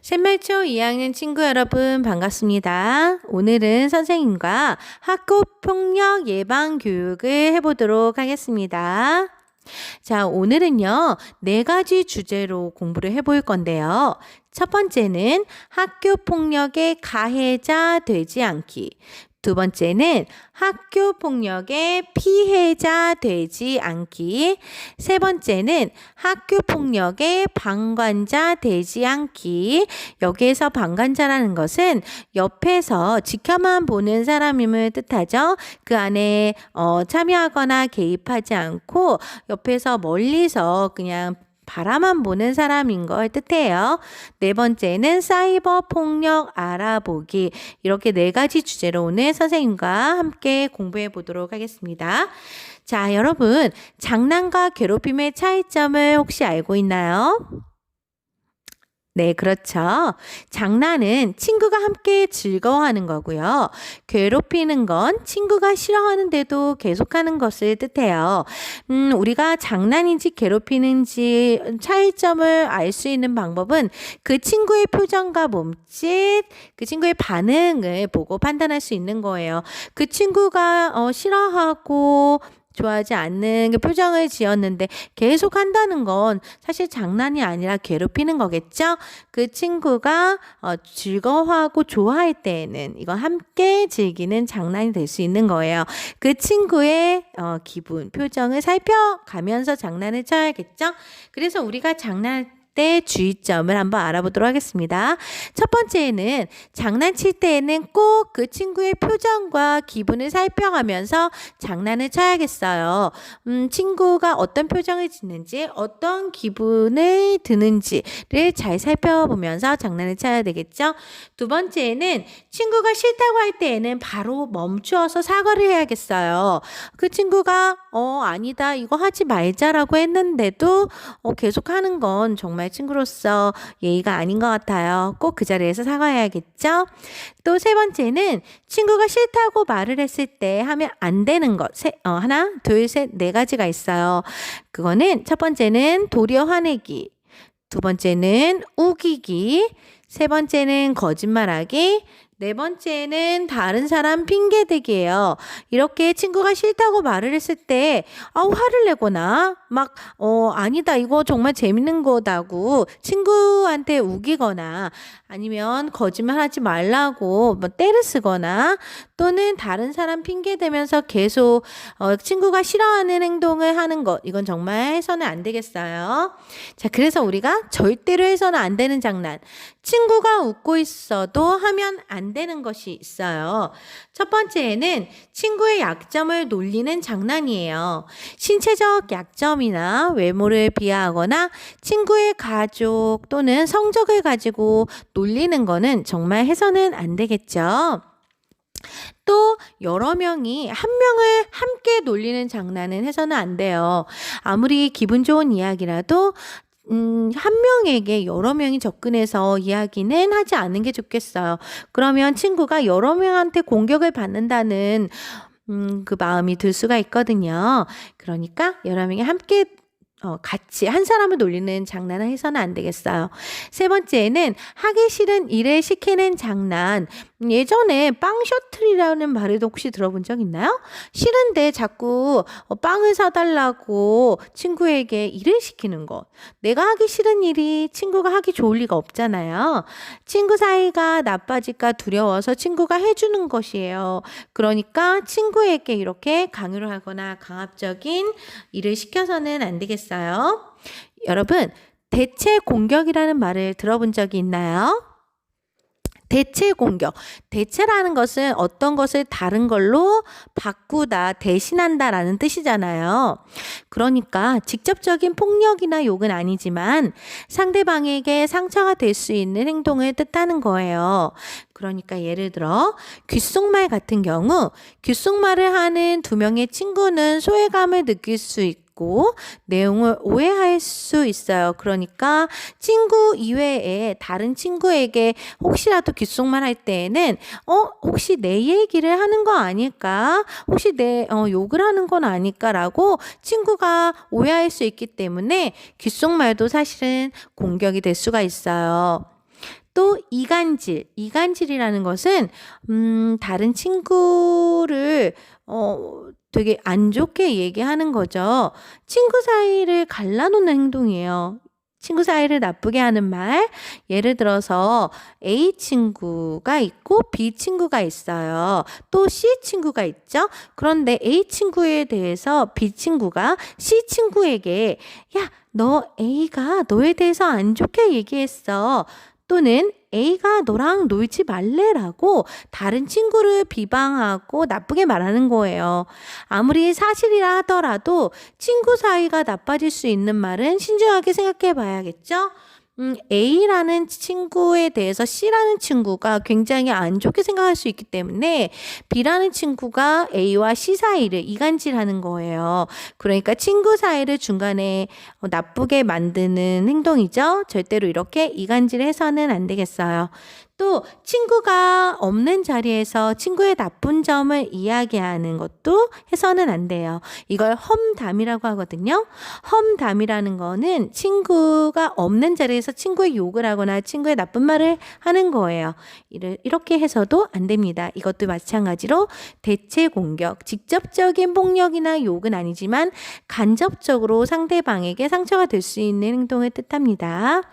샘말초 2학년 친구 여러분 반갑습니다. 오늘은 선생님과 학교 폭력 예방 교육을 해보도록 하겠습니다. 자, 오늘은요, 4가지 주제로 공부를 해볼 건데요. 첫 번째는 학교 폭력의 가해자 되지 않기. 두 번째는 학교 폭력의 피해자 되지 않기. 세 번째는 학교 폭력의 방관자 되지 않기. 여기에서 방관자라는 것은 옆에서 지켜만 보는 사람임을 뜻하죠. 그 안에 참여하거나 개입하지 않고 옆에서 멀리서 그냥 바라만 보는 사람인 걸 뜻해요. 네 번째는 사이버 폭력 알아보기. 이렇게 4가지 주제로 오늘 선생님과 함께 공부해 보도록 하겠습니다. 자, 여러분, 장난과 괴롭힘의 차이점을 혹시 알고 있나요? 네, 그렇죠. 장난은 친구가 함께 즐거워하는 거고요. 괴롭히는 건 친구가 싫어하는데도 계속하는 것을 뜻해요. 우리가 장난인지 괴롭히는지 차이점을 알 수 있는 방법은 그 친구의 표정과 몸짓, 그 친구의 반응을 보고 판단할 수 있는 거예요. 그 친구가 싫어하고 좋아하지 않는 그 표정을 지었는데 계속 한다는 건 사실 장난이 아니라 괴롭히는 거겠죠? 그 친구가 즐거워하고 좋아할 때에는 이거 함께 즐기는 장난이 될 수 있는 거예요. 그 친구의 기분, 표정을 살펴가면서 장난을 쳐야겠죠? 그래서 우리가 장난할 때 주의점을 한번 알아보도록 하겠습니다. 첫 번째는 장난칠 때에는 꼭 그 친구의 표정과 기분을 살펴가면서 장난을 쳐야겠어요. 친구가 어떤 표정을 짓는지 어떤 기분을 드는지를 잘 살펴보면서 장난을 쳐야 되겠죠. 두 번째는 친구가 싫다고 할 때에는 바로 멈추어서 사과를 해야겠어요. 그 친구가 아니다 이거 하지 말자라고 했는데도 계속 하는 건 정말 친구로서 예의가 아닌 것 같아요. 꼭 그 자리에서 사과해야겠죠. 또 세 번째는 친구가 싫다고 말을 했을 때 하면 안 되는 것 하나, 둘, 셋, 4가지가 있어요. 그거는 첫 번째는 도리어 화내기, 두 번째는 우기기, 세 번째는 거짓말하기, 네 번째는 다른 사람 핑계대기예요. 이렇게 친구가 싫다고 말을 했을 때 화를 내거나 막 아니다 이거 정말 재밌는 거다고 친구한테 우기거나 아니면 거짓말하지 말라고 뭐 떼를 쓰거나 또는 다른 사람 핑계대면서 계속 친구가 싫어하는 행동을 하는 것 이건 정말 해서는 안 되겠어요. 자, 그래서 우리가 절대로 해서는 안 되는 장난, 친구가 웃고 있어도 하면 안 되는 것이 있어요. 첫 번째는 친구의 약점을 놀리는 장난이에요. 신체적 약점이나 외모를 비하하거나 친구의 가족 또는 성적을 가지고 놀리는 거는 정말 해서는 안 되겠죠. 또 여러 명이 한 명을 함께 놀리는 장난은 해서는 안 돼요. 아무리 기분 좋은 이야기라도 한 명에게 여러 명이 접근해서 이야기는 하지 않는 게 좋겠어요. 그러면 친구가 여러 명한테 공격을 받는다는 그 마음이 들 수가 있거든요. 그러니까 여러 명이 함께 같이 한 사람을 놀리는 장난을 해서는 안 되겠어요. 세 번째는 하기 싫은 일을 시키는 장난. 예전에 빵 셔틀이라는 말을 혹시 들어본 적 있나요? 싫은데 자꾸 빵을 사달라고 친구에게 일을 시키는 것. 내가 하기 싫은 일이 친구가 하기 좋을 리가 없잖아요. 친구 사이가 나빠질까 두려워서 친구가 해주는 것이에요. 그러니까 친구에게 이렇게 강요를 하거나 강압적인 일을 시켜서는 안 되겠어요. 여러분, 대체 공격이라는 말을 들어본 적이 있나요? 대체 공격. 대체라는 것은 어떤 것을 다른 걸로 바꾸다, 대신한다 라는 뜻이잖아요. 그러니까 직접적인 폭력이나 욕은 아니지만 상대방에게 상처가 될 수 있는 행동을 뜻하는 거예요. 그러니까 예를 들어 귓속말 같은 경우 귓속말을 하는 2명의 친구는 소외감을 느낄 수 있고 내용을 오해할 수 있어요. 그러니까 친구 이외에 다른 친구에게 혹시라도 귓속말 할 때에는 혹시 내 얘기를 하는 거 아닐까? 혹시 내 욕을 하는 건 아닐까라고 친구가 오해할 수 있기 때문에 귓속말도 사실은 공격이 될 수가 있어요. 또 이간질. 이간질이라는 것은 다른 친구를 되게 안 좋게 얘기하는 거죠. 친구 사이를 갈라놓는 행동이에요. 친구 사이를 나쁘게 하는 말. 예를 들어서 A 친구가 있고 B 친구가 있어요. 또 C 친구가 있죠. 그런데 A 친구에 대해서 B 친구가 C 친구에게 야, 너 A가 너에 대해서 안 좋게 얘기했어. 또는 A가 너랑 놀지 말래라고 다른 친구를 비방하고 나쁘게 말하는 거예요. 아무리 사실이라 하더라도 친구 사이가 나빠질 수 있는 말은 신중하게 생각해 봐야겠죠? A라는 친구에 대해서 C라는 친구가 굉장히 안 좋게 생각할 수 있기 때문에 B라는 친구가 A와 C 사이를 이간질하는 거예요. 그러니까 친구 사이를 중간에 나쁘게 만드는 행동이죠. 절대로 이렇게 이간질해서는 안 되겠어요. 또 친구가 없는 자리에서 친구의 나쁜 점을 이야기하는 것도 해서는 안 돼요. 이걸 험담이라고 하거든요. 험담이라는 거는 친구가 없는 자리에서 친구의 욕을 하거나 친구의 나쁜 말을 하는 거예요. 이렇게 해서도 안 됩니다. 이것도 마찬가지로 대체 공격, 직접적인 폭력이나 욕은 아니지만 간접적으로 상대방에게 상처가 될 수 있는 행동을 뜻합니다.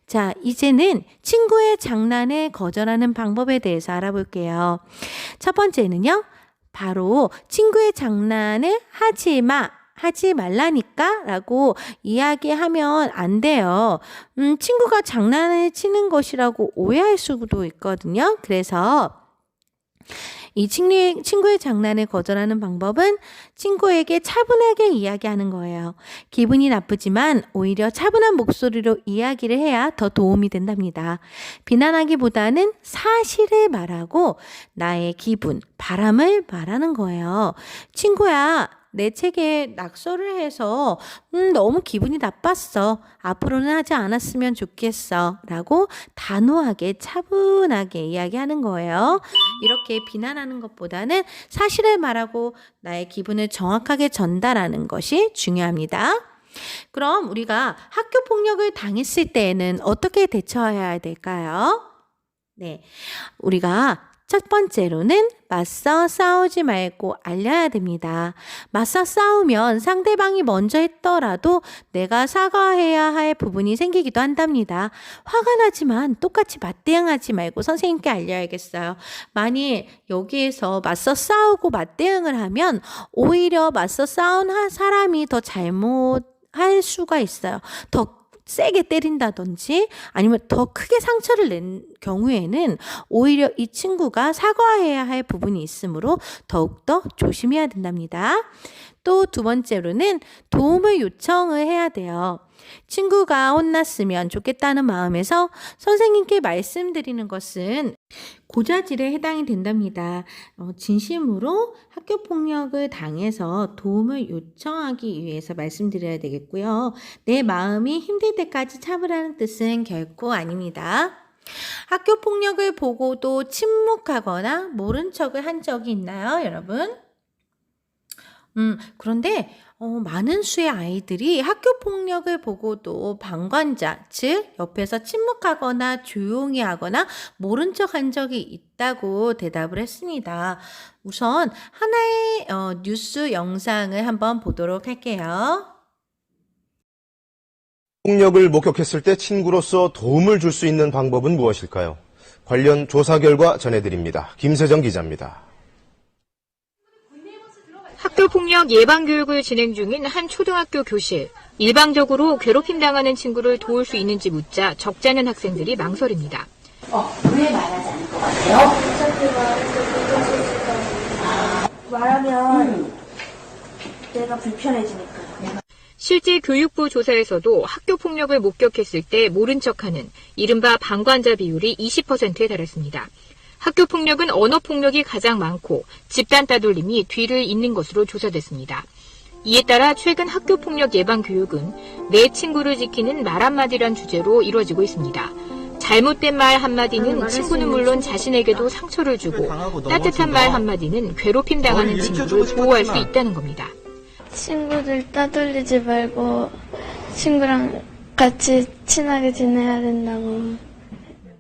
자, 이제는 친구의 장난에 거절하는 방법에 대해서 알아볼게요. 첫 번째는요, 바로 친구의 장난을 하지 말라니까 라고 이야기하면 안 돼요. 친구가 장난을 치는 것이라고 오해할 수도 있거든요. 그래서 이 친구의 장난을 거절하는 방법은 친구에게 차분하게 이야기하는 거예요. 기분이 나쁘지만 오히려 차분한 목소리로 이야기를 해야 더 도움이 된답니다. 비난하기보다는 사실을 말하고 나의 기분, 바람을 말하는 거예요. 친구야, 내 책에 낙서를 해서 너무 기분이 나빴어. 앞으로는 하지 않았으면 좋겠어. 라고 단호하게 차분하게 이야기하는 거예요. 이렇게 비난하는 것보다는 사실을 말하고 나의 기분을 정확하게 전달하는 것이 중요합니다. 그럼 우리가 학교 폭력을 당했을 때에는 어떻게 대처해야 될까요? 네, 우리가 첫 번째로는 맞서 싸우지 말고 알려야 됩니다. 맞서 싸우면 상대방이 먼저 했더라도 내가 사과해야 할 부분이 생기기도 한답니다. 화가 나지만 똑같이 맞대응하지 말고 선생님께 알려야겠어요. 만일 여기에서 맞서 싸우고 맞대응을 하면 오히려 맞서 싸운 사람이 더 잘못할 수가 있어요. 더 세게 때린다든지 아니면 더 크게 상처를 낸 경우에는 오히려 이 친구가 사과해야 할 부분이 있으므로 더욱더 조심해야 된답니다. 또 두 번째로는 도움을 요청을 해야 돼요. 친구가 혼났으면 좋겠다는 마음에서 선생님께 말씀드리는 것은 고자질에 해당이 된답니다. 진심으로 학교 폭력을 당해서 도움을 요청하기 위해서 말씀드려야 되겠고요. 내 마음이 힘들 때까지 참으라는 뜻은 결코 아닙니다. 학교 폭력을 보고도 침묵하거나 모른 척을 한 적이 있나요, 여러분? 그런데 많은 수의 아이들이 학교 폭력을 보고도 방관자, 즉 옆에서 침묵하거나 조용히 하거나 모른 척 한 적이 있다고 대답을 했습니다. 우선 하나의 뉴스 영상을 한번 보도록 할게요. 폭력을 목격했을 때 친구로서 도움을 줄 수 있는 방법은 무엇일까요? 관련 조사 결과 전해드립니다. 김세정 기자입니다. 학교폭력 예방교육을 진행 중인 한 초등학교 교실. 일방적으로 괴롭힘 당하는 친구를 도울 수 있는지 묻자 적지 않은 학생들이 망설입니다. 왜 말하지 않을 것 같아요? 말하면 내가 불편해지니까. 실제 교육부 조사에서도 학교폭력을 목격했을 때 모른 척하는 이른바 방관자 비율이 20%에 달했습니다. 학교폭력은 언어폭력이 가장 많고 집단 따돌림이 뒤를 잇는 것으로 조사됐습니다. 이에 따라 최근 학교폭력 예방교육은 내 친구를 지키는 말 한마디란 주제로 이루어지고 있습니다. 잘못된 말 한마디는 친구는 물론 자신에게도 상처를 주고 따뜻한 말 한마디는 괴롭힘 당하는 친구를 보호할 수 있다는 겁니다. 친구들 따돌리지 말고 친구랑 같이 친하게 지내야 된다고.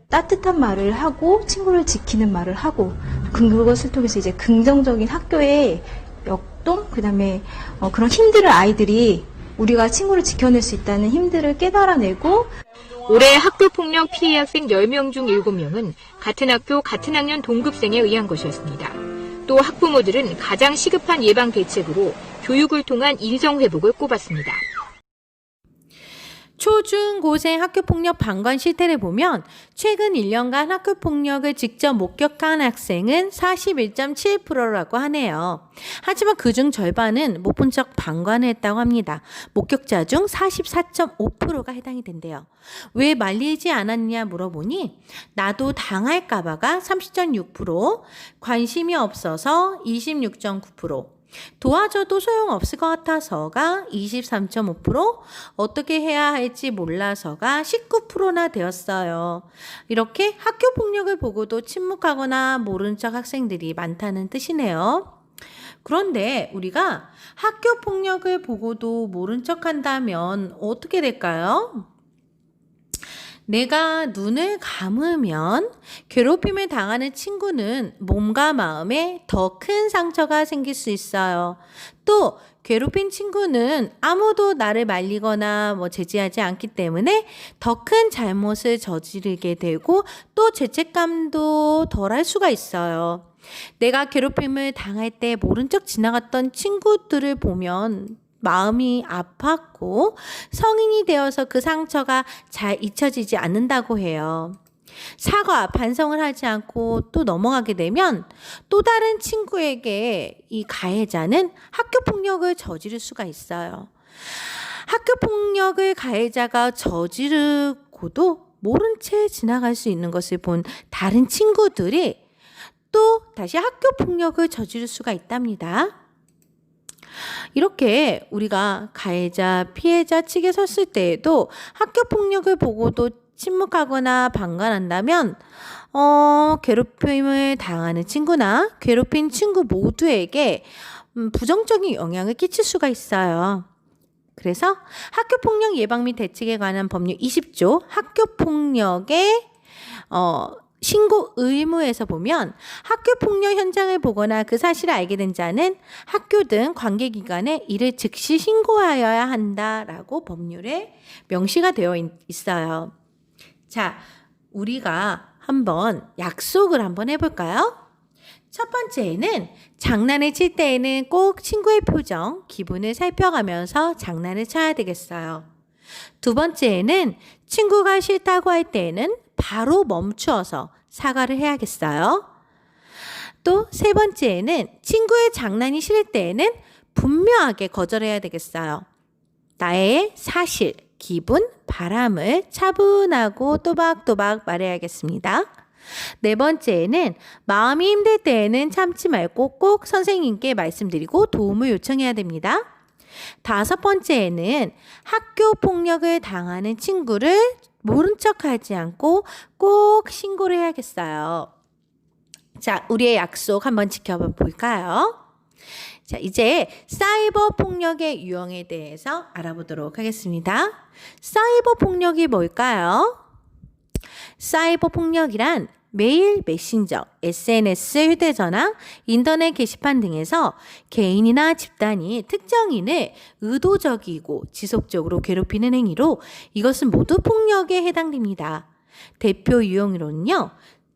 따뜻한 말을 하고 친구를 지키는 말을 하고 그것을 통해서 이제 긍정적인 학교의 역동 그다음에 그런 힘들을 아이들이 우리가 친구를 지켜낼 수 있다는 힘들을 깨달아내고 올해 학교폭력 피해 학생 10명 중 7명은 같은 학교 같은 학년 동급생에 의한 것이었습니다. 또 학부모들은 가장 시급한 예방 대책으로 교육을 통한 인성회복을 꼽았습니다. 초중고생 학교폭력 방관 실태를 보면 최근 1년간 학교폭력을 직접 목격한 학생은 41.7%라고 하네요. 하지만 그중 절반은 못 본 척 방관을 했다고 합니다. 목격자 중 44.5%가 해당이 된대요. 왜 말리지 않았냐 물어보니 나도 당할까봐가 30.6%, 관심이 없어서 26.9%, 도와줘도 소용없을 것 같아서가 23.5%, 어떻게 해야 할지 몰라서가 19%나 되었어요. 이렇게 학교 폭력을 보고도 침묵하거나 모른 척 학생들이 많다는 뜻이네요. 그런데 우리가 학교 폭력을 보고도 모른 척 한다면 어떻게 될까요? 내가 눈을 감으면 괴롭힘을 당하는 친구는 몸과 마음에 더 큰 상처가 생길 수 있어요. 또 괴롭힌 친구는 아무도 나를 말리거나 제지하지 않기 때문에 더 큰 잘못을 저지르게 되고 또 죄책감도 덜할 수가 있어요. 내가 괴롭힘을 당할 때 모른 척 지나갔던 친구들을 보면 마음이 아팠고 성인이 되어서 그 상처가 잘 잊혀지지 않는다고 해요. 사과, 반성을 하지 않고 또 넘어가게 되면 또 다른 친구에게 이 가해자는 학교폭력을 저지를 수가 있어요. 학교폭력을 가해자가 저지르고도 모른 채 지나갈 수 있는 것을 본 다른 친구들이 또 다시 학교폭력을 저지를 수가 있답니다. 이렇게 우리가 가해자, 피해자 측에 섰을 때에도 학교폭력을 보고도 침묵하거나 방관한다면 괴롭힘을 당하는 친구나 괴롭힌 친구 모두에게 부정적인 영향을 끼칠 수가 있어요. 그래서 학교폭력 예방 및 대책에 관한 법률 20조 학교폭력의 신고 의무에서 보면 학교폭력 현장을 보거나 그 사실을 알게 된 자는 학교 등 관계기관에 이를 즉시 신고하여야 한다라고 법률에 명시가 되어 있어요. 자, 우리가 한번 약속을 한번 해볼까요? 첫 번째는 장난을 칠 때에는 꼭 친구의 표정, 기분을 살펴가면서 장난을 쳐야 되겠어요. 두 번째는 친구가 싫다고 할 때에는 바로 멈추어서 사과를 해야겠어요. 또 세 번째는 친구의 장난이 싫을 때에는 분명하게 거절해야 되겠어요. 나의 사실, 기분, 바람을 차분하고 또박또박 말해야겠습니다. 네 번째는 마음이 힘들 때에는 참지 말고 꼭 선생님께 말씀드리고 도움을 요청해야 됩니다. 다섯 번째는 학교 폭력을 당하는 친구를 모른 척 하지 않고 꼭 신고를 해야겠어요. 자, 우리의 약속 한번 지켜볼까요? 자, 이제 사이버 폭력의 유형에 대해서 알아보도록 하겠습니다. 사이버 폭력이 뭘까요? 사이버 폭력이란 메일, 메신저, SNS, 휴대전화, 인터넷 게시판 등에서 개인이나 집단이 특정인을 의도적이고 지속적으로 괴롭히는 행위로 이것은 모두 폭력에 해당됩니다. 대표 유형으로는요.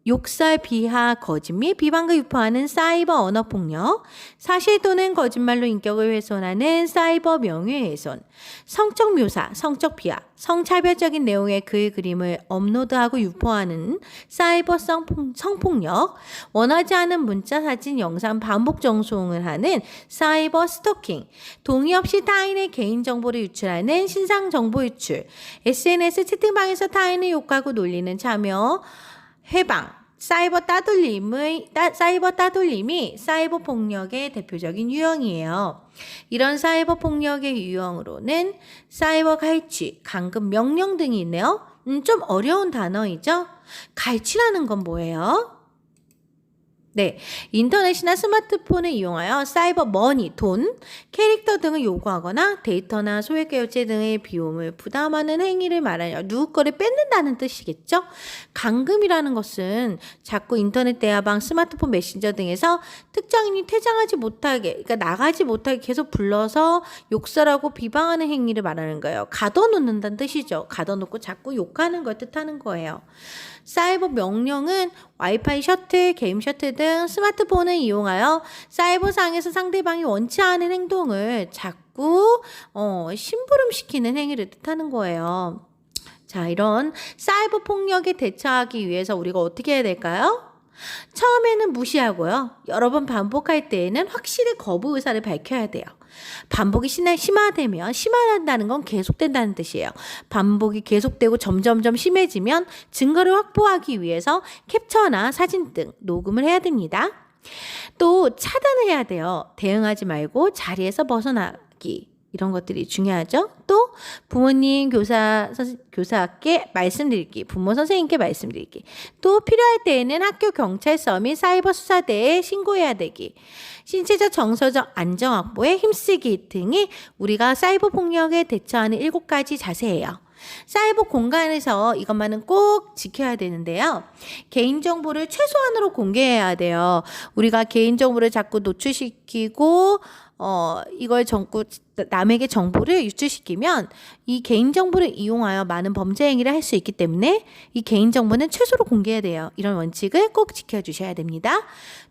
욕설, 비하, 거짓 및 비방을 유포하는 사이버 언어폭력, 사실 또는 거짓말로 인격을 훼손하는 사이버 명예훼손, 성적 묘사, 성적 비하, 성차별적인 내용의 글, 그림을 업로드하고 유포하는 사이버 성폭력, 원하지 않은 문자, 사진, 영상 반복 전송을 하는 사이버 스토킹, 동의 없이 타인의 개인정보를 유출하는 신상정보 유출, SNS 채팅방에서 타인을 욕하고 놀리는 참여, 해방, 사이버 따돌림이 사이버 폭력의 대표적인 유형이에요. 이런 사이버 폭력의 유형으로는 사이버 갈취, 감금 명령 등이 있네요. 좀 어려운 단어이죠? 갈취라는 건 뭐예요? 네, 인터넷이나 스마트폰을 이용하여 사이버 머니, 돈, 캐릭터 등을 요구하거나 데이터나 소액 결제 등의 비용을 부담하는 행위를 말하여 누구 거를 뺏는다는 뜻이겠죠? 감금이라는 것은 자꾸 인터넷 대화방, 스마트폰 메신저 등에서 특정인이 퇴장하지 못하게, 그러니까 나가지 못하게 계속 불러서 욕설하고 비방하는 행위를 말하는 거예요. 가둬놓는다는 뜻이죠. 가둬놓고 자꾸 욕하는 걸 뜻하는 거예요. 사이버 명령은 와이파이 셔틀, 게임 셔틀 등 스마트폰을 이용하여 사이버상에서 상대방이 원치 않은 행동을 자꾸 심부름시키는 행위를 뜻하는 거예요. 자, 이런 사이버 폭력에 대처하기 위해서 우리가 어떻게 해야 될까요? 처음에는 무시하고요. 여러 번 반복할 때에는 확실히 거부 의사를 밝혀야 돼요. 반복이 심화되면 심화한다는 건 계속된다는 뜻이에요. 반복이 계속되고 점점점 심해지면 증거를 확보하기 위해서 캡처나 사진 등 녹음을 해야 됩니다. 또 차단을 해야 돼요. 대응하지 말고 자리에서 벗어나기. 이런 것들이 중요하죠. 또 부모님, 교사께 말씀드리기, 부모 선생님께 말씀드리기. 또 필요할 때에는 학교 경찰서 및 사이버 수사대에 신고해야 되기. 신체적 정서적 안정 확보에 힘쓰기 등이 우리가 사이버 폭력에 대처하는 7가지 자세예요. 사이버 공간에서 이것만은 꼭 지켜야 되는데요. 개인정보를 최소한으로 공개해야 돼요. 우리가 개인정보를 자꾸 노출시키고 이걸 남에게 정보를 유출시키면 이 개인정보를 이용하여 많은 범죄 행위를 할 수 있기 때문에 이 개인정보는 최소로 공개해야 돼요. 이런 원칙을 꼭 지켜주셔야 됩니다.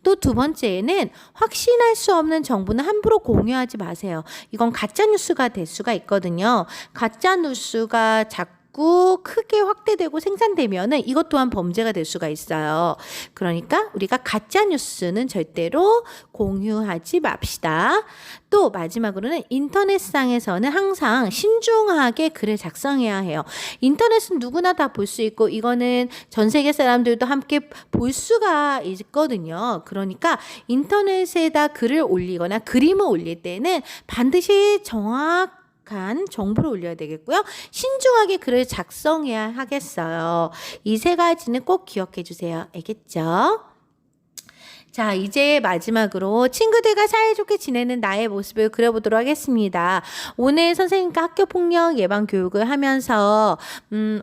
또 두 번째는 확신할 수 없는 정보는 함부로 공유하지 마세요. 이건 가짜뉴스가 될 수가 있거든요. 가짜뉴스가 자꾸 크게 확대되고 생산되면은 이것 또한 범죄가 될 수가 있어요. 그러니까 우리가 가짜 뉴스는 절대로 공유하지 맙시다. 또 마지막으로는 인터넷상에서는 항상 신중하게 글을 작성해야 해요. 인터넷은 누구나 다 볼 수 있고 이거는 전 세계 사람들도 함께 볼 수가 있거든요. 그러니까 인터넷에다 글을 올리거나 그림을 올릴 때는 반드시 정확한 정보를 올려야 되겠고요. 신중하게 글을 작성해야 하겠어요. 이 3가지는 꼭 기억해 주세요. 알겠죠? 자, 이제 마지막으로 친구들과 사이좋게 지내는 나의 모습을 그려보도록 하겠습니다. 오늘 선생님과 학교폭력 예방 교육을 하면서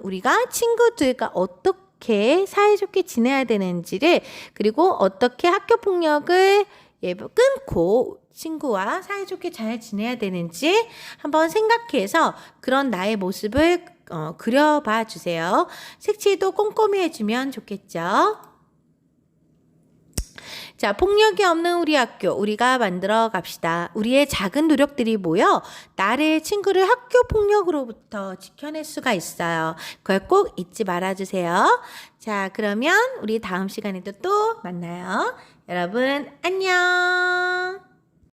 우리가 친구들과 어떻게 사이좋게 지내야 되는지를, 그리고 어떻게 학교폭력을 끊고 친구와 사이좋게 잘 지내야 되는지 한번 생각해서 그런 나의 모습을 그려봐 주세요. 색칠도 꼼꼼히 해주면 좋겠죠. 자, 폭력이 없는 우리 학교, 우리가 만들어 갑시다. 우리의 작은 노력들이 모여 나를, 친구를 학교 폭력으로부터 지켜낼 수가 있어요. 그걸 꼭 잊지 말아주세요. 자, 그러면 우리 다음 시간에도 또 만나요. 여러분, 안녕!